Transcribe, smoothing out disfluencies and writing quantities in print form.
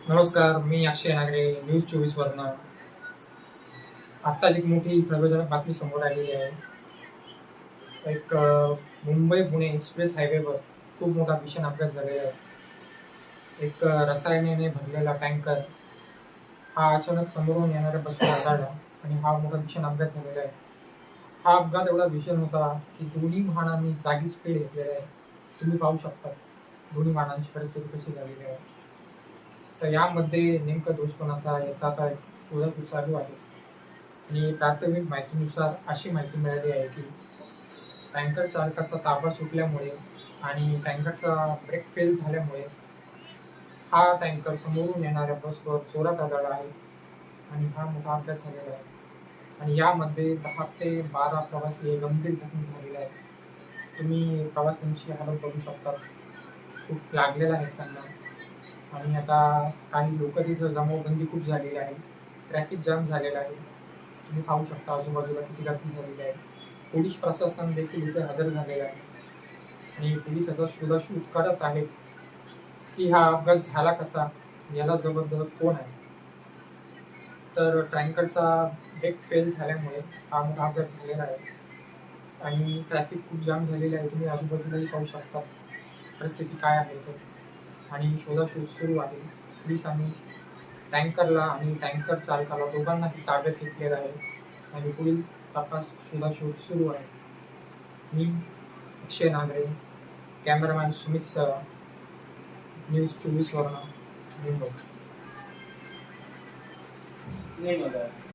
नमस्कार, मी अक्षय नागरे, न्यूज 24 वरनं. आत्ताच एक मोठी खळबळजनक बातमी समोर आलेली आहे. मुंबई-पुणे एक्सप्रेस हायवेवर खूप मोठा भीषण अपघात झालेला आहे. रसायनाने भरलेला टँकर हा अचानक समोरून येणाऱ्या बसवर आदळला आणि हा मोठा भीषण अपघात झालेला आहे. हा अपघात एवढा भीषण होता की दोन्ही वाहनांनी जागीच पेट घेतलेला आहे. तुम्ही पाहू शकता दोन्ही वाहनांची परिस्थिती कशी झालेली आहे. तर यामध्ये नेमका दोष कोणाचा याचा आता शोधाशोध चालू आहे. आणि प्राथमिक माहितीनुसार अशी माहिती मिळाली आहे की टँकर चालकाचा ताबा सुटल्यामुळे आणि टँकरचा ब्रेक फेल झाल्यामुळे हा टँकर समोरून येणाऱ्या बसवर जोरात आदळला आहे आणि हा मोठा अपघात झालेला आहे. आणि यामध्ये 10 ते 12 प्रवासी हे गंभीर जखमी झालेले आहेत. तुम्ही प्रवाशांची हालत बघू शकता, खूप लागलेला आहे त्यांना. आणि आता काही लोक तिथं जमावबंदी खूप झालेली आहे, ट्रॅफिक जाम झालेला आहे. तुम्ही पाहू शकता आजूबाजूला किती गर्दी झालेली आहे. पोलीस प्रशासन देखील इथे हजर झालेलं आहे आणि पोलीस याचा शोधाशोध करत आहेत की हा अपघात झाला कसा, याला जबाबदार कोण आहे. तर टँकरचा ब्रेक फेल झाल्यामुळे हा मोठा अपघात झालेला आहे आणि ट्रॅफिक खूप जाम झालेली आहे. तुम्ही आजूबाजूलाही पाहू शकता परिस्थिती काय आहे तर. आणि शोधाशोध सुरू आहे. पोलिसांनी टँकरला आणि टँकर चालकाला दोघांनाही ताब्यात घेतलेलं आहे आणि पुढील तपास शोधाशोध सुरू आहे. मी Akshay Nagare, cameraman Sumit sir, news 24 वरनं मुंबई.